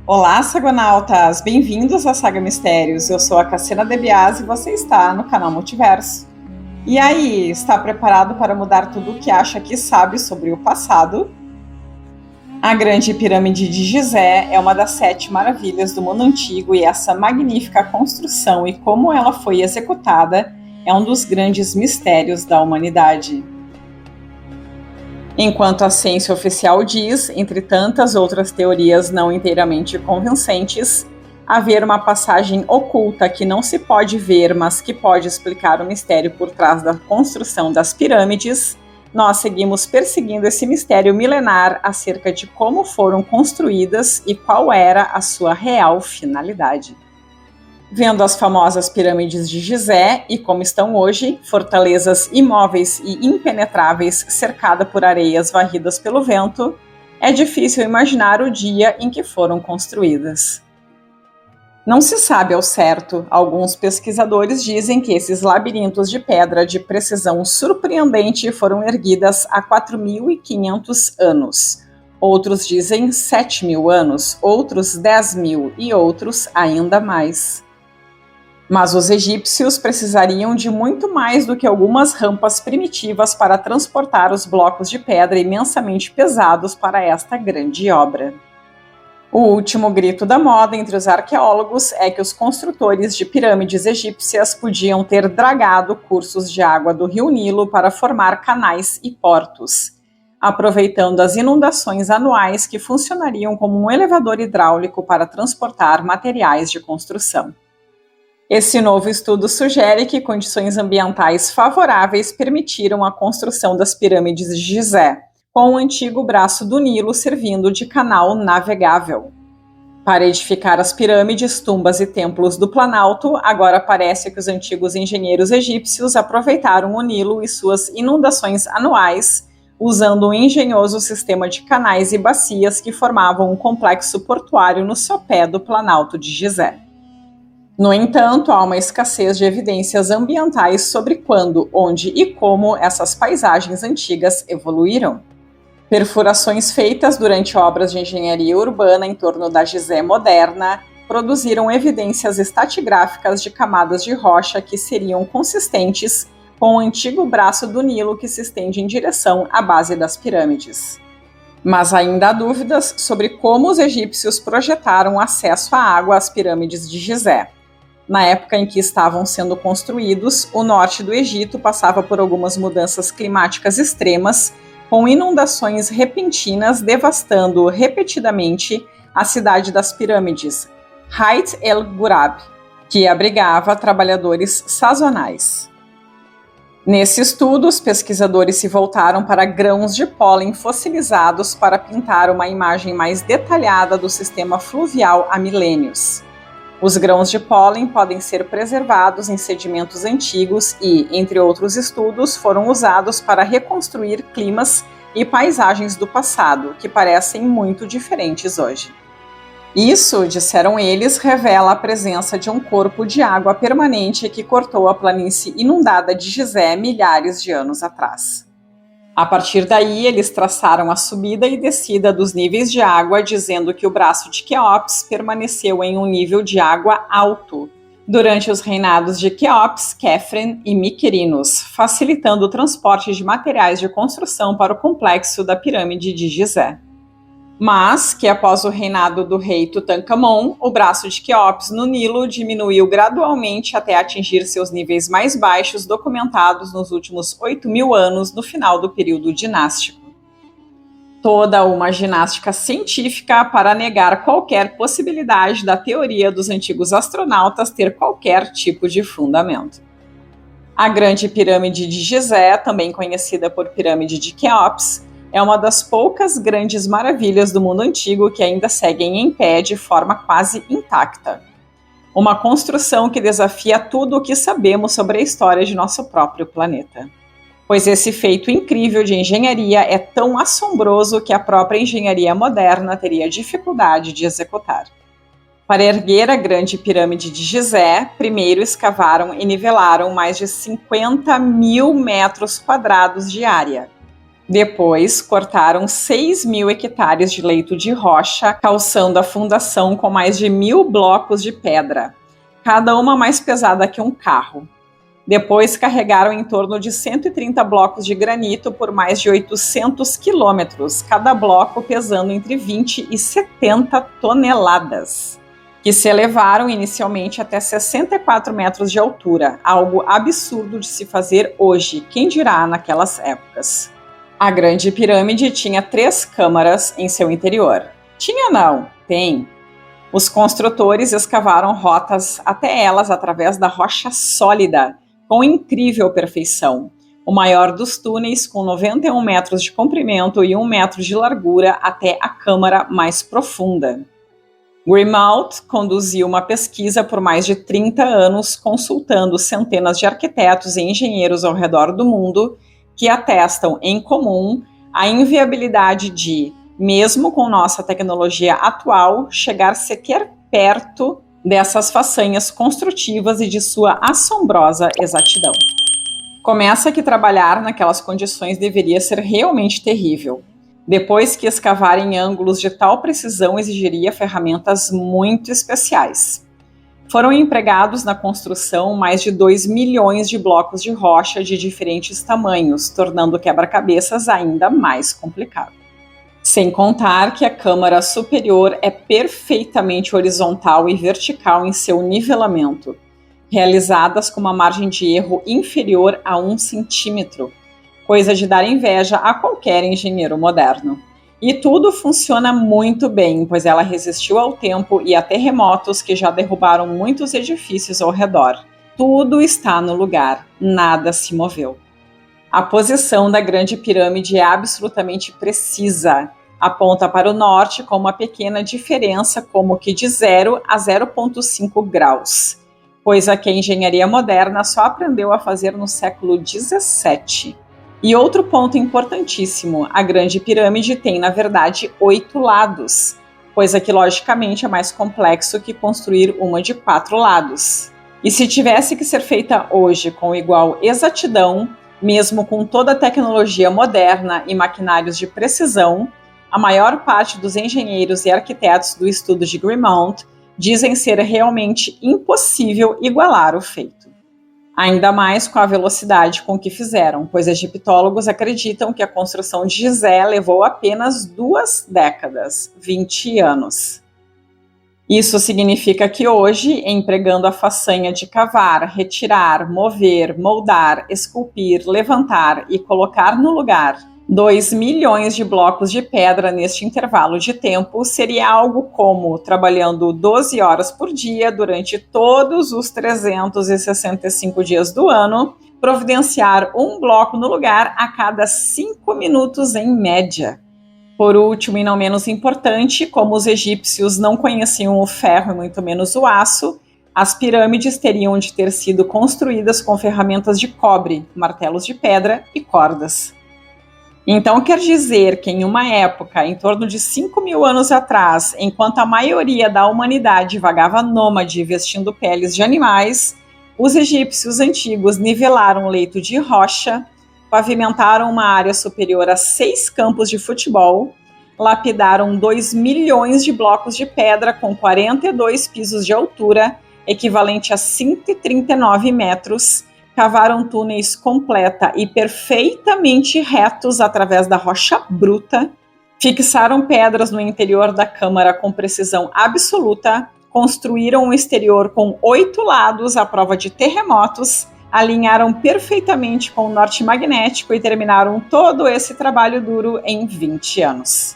Olá, sagonautas! Bem-vindos à Saga Mistérios. Eu sou a Cassina De Biasi e você está no canal Multiverso. E aí, está preparado para mudar tudo o que acha que sabe sobre o passado? A Grande Pirâmide de Gizé é uma das 7 maravilhas do mundo antigo e essa magnífica construção e como ela foi executada é um dos grandes mistérios da humanidade. Enquanto a ciência oficial diz, entre tantas outras teorias não inteiramente convincentes, haver uma passagem oculta que não se pode ver, mas que pode explicar o mistério por trás da construção das pirâmides, nós seguimos perseguindo esse mistério milenar acerca de como foram construídas e qual era a sua real finalidade. Vendo as famosas pirâmides de Gizé e como estão hoje, fortalezas imóveis e impenetráveis cercadas por areias varridas pelo vento, é difícil imaginar o dia em que foram construídas. Não se sabe ao certo. Alguns pesquisadores dizem que esses labirintos de pedra de precisão surpreendente foram erguidas há 4.500 anos. Outros dizem 7.000 anos, outros 10.000 e outros ainda mais. Mas os egípcios precisariam de muito mais do que algumas rampas primitivas para transportar os blocos de pedra imensamente pesados para esta grande obra. O último grito da moda entre os arqueólogos é que os construtores de pirâmides egípcias podiam ter dragado cursos de água do rio Nilo para formar canais e portos, aproveitando as inundações anuais que funcionariam como um elevador hidráulico para transportar materiais de construção. Esse novo estudo sugere que condições ambientais favoráveis permitiram a construção das pirâmides de Gizé, com o antigo braço do Nilo servindo de canal navegável. Para edificar as pirâmides, tumbas e templos do Planalto, agora parece que os antigos engenheiros egípcios aproveitaram o Nilo e suas inundações anuais, usando um engenhoso sistema de canais e bacias que formavam um complexo portuário no sopé do Planalto de Gizé. No entanto, há uma escassez de evidências ambientais sobre quando, onde e como essas paisagens antigas evoluíram. Perfurações feitas durante obras de engenharia urbana em torno da Gizé moderna produziram evidências estratigráficas de camadas de rocha que seriam consistentes com o antigo braço do Nilo que se estende em direção à base das pirâmides. Mas ainda há dúvidas sobre como os egípcios projetaram acesso à água às pirâmides de Gizé. Na época em que estavam sendo construídos, o norte do Egito passava por algumas mudanças climáticas extremas, com inundações repentinas devastando repetidamente a cidade das pirâmides, Hayt el-Ghurab, que abrigava trabalhadores sazonais. Nesse estudo, os pesquisadores se voltaram para grãos de pólen fossilizados para pintar uma imagem mais detalhada do sistema fluvial há milênios. Os grãos de pólen podem ser preservados em sedimentos antigos e, entre outros estudos, foram usados para reconstruir climas e paisagens do passado, que parecem muito diferentes hoje. Isso, disseram eles, revela a presença de um corpo de água permanente que cortou a planície inundada de Gizé milhares de anos atrás. A partir daí, eles traçaram a subida e descida dos níveis de água, dizendo que o braço de Quéops permaneceu em um nível de água alto durante os reinados de Quéops, Quefren e Miquerinos, facilitando o transporte de materiais de construção para o complexo da pirâmide de Gizé. Mas que após o reinado do rei Tutankhamon, o braço de Quéops no Nilo diminuiu gradualmente até atingir seus níveis mais baixos documentados nos últimos 8.000 anos no final do período dinástico. Toda uma ginástica científica para negar qualquer possibilidade da teoria dos antigos astronautas ter qualquer tipo de fundamento. A Grande Pirâmide de Gizé, também conhecida por Pirâmide de Quéops, é uma das poucas grandes maravilhas do mundo antigo que ainda seguem em pé de forma quase intacta. Uma construção que desafia tudo o que sabemos sobre a história de nosso próprio planeta. Pois esse feito incrível de engenharia é tão assombroso que a própria engenharia moderna teria dificuldade de executar. Para erguer a Grande Pirâmide de Gizé, primeiro escavaram e nivelaram mais de 50.000 metros quadrados de área. Depois, cortaram 6.000 hectares de leito de rocha, calçando a fundação com mais de 1.000 blocos de pedra, cada uma mais pesada que um carro. Depois, carregaram em torno de 130 blocos de granito por mais de 800 quilômetros, cada bloco pesando entre 20 e 70 toneladas, que se elevaram inicialmente até 64 metros de altura, algo absurdo de se fazer hoje, quem dirá naquelas épocas. A Grande Pirâmide tinha 3 câmaras em seu interior. Tinha não, tem. Os construtores escavaram rotas até elas através da rocha sólida, com incrível perfeição. O maior dos túneis, com 91 metros de comprimento e 1 metro de largura até a câmara mais profunda. Grimaud conduziu uma pesquisa por mais de 30 anos, consultando centenas de arquitetos e engenheiros ao redor do mundo, que atestam em comum a inviabilidade de, mesmo com nossa tecnologia atual, chegar sequer perto dessas façanhas construtivas e de sua assombrosa exatidão. Começa que trabalhar naquelas condições deveria ser realmente terrível. Depois que escavar em ângulos de tal precisão exigiria ferramentas muito especiais. Foram empregados na construção mais de 2 milhões de blocos de rocha de diferentes tamanhos, tornando o quebra-cabeças ainda mais complicado. Sem contar que a câmara superior é perfeitamente horizontal e vertical em seu nivelamento, realizadas com uma margem de erro inferior a 1 centímetro, coisa de dar inveja a qualquer engenheiro moderno. E tudo funciona muito bem, pois ela resistiu ao tempo e a terremotos que já derrubaram muitos edifícios ao redor. Tudo está no lugar, nada se moveu. A posição da Grande Pirâmide é absolutamente precisa. Aponta para o norte com uma pequena diferença, como que de 0 a 0,5 graus, coisa que a engenharia moderna só aprendeu a fazer no século 17. E outro ponto importantíssimo, a Grande Pirâmide tem, na verdade, 8 lados, coisa que logicamente é mais complexo que construir uma de 4 lados. E se tivesse que ser feita hoje com igual exatidão, mesmo com toda a tecnologia moderna e maquinários de precisão, a maior parte dos engenheiros e arquitetos do estudo de Grimaud dizem ser realmente impossível igualar o feito. Ainda mais com a velocidade com que fizeram, pois egiptólogos acreditam que a construção de Gizé levou apenas 2 décadas, 20 anos. Isso significa que hoje, empregando a façanha de cavar, retirar, mover, moldar, esculpir, levantar e colocar no lugar 2 milhões de blocos de pedra neste intervalo de tempo, seria algo como, trabalhando 12 horas por dia durante todos os 365 dias do ano, providenciar um bloco no lugar a cada 5 minutos em média. Por último, e não menos importante, como os egípcios não conheciam o ferro e muito menos o aço, as pirâmides teriam de ter sido construídas com ferramentas de cobre, martelos de pedra e cordas. Então quer dizer que em uma época, em torno de 5.000 anos atrás, enquanto a maioria da humanidade vagava nômade vestindo peles de animais, os egípcios antigos nivelaram um leito de rocha, pavimentaram uma área superior a 6 campos de futebol, lapidaram 2 milhões de blocos de pedra com 42 pisos de altura, equivalente a 139 metros, cavaram túneis completa e perfeitamente retos através da rocha bruta, fixaram pedras no interior da câmara com precisão absoluta, construíram um exterior com 8 lados à prova de terremotos, alinharam perfeitamente com o norte magnético e terminaram todo esse trabalho duro em 20 anos.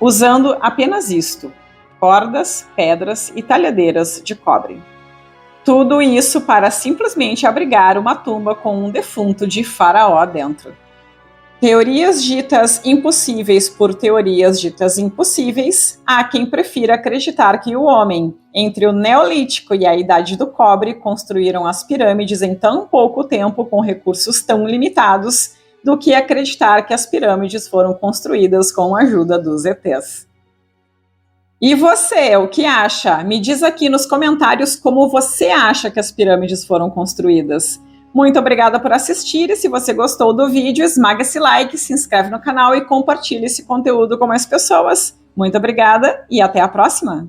Usando apenas isto: cordas, pedras e talhadeiras de cobre. Tudo isso para simplesmente abrigar uma tumba com um defunto de faraó dentro. Teorias ditas impossíveis por teorias ditas impossíveis, há quem prefira acreditar que o homem, entre o Neolítico e a Idade do Cobre, construíram as pirâmides em tão pouco tempo com recursos tão limitados, do que acreditar que as pirâmides foram construídas com a ajuda dos ETs. E você, o que acha? Me diz aqui nos comentários como você acha que as pirâmides foram construídas. Muito obrigada por assistir e se você gostou do vídeo, esmaga esse like, se inscreve no canal e compartilhe esse conteúdo com mais pessoas. Muito obrigada e até a próxima!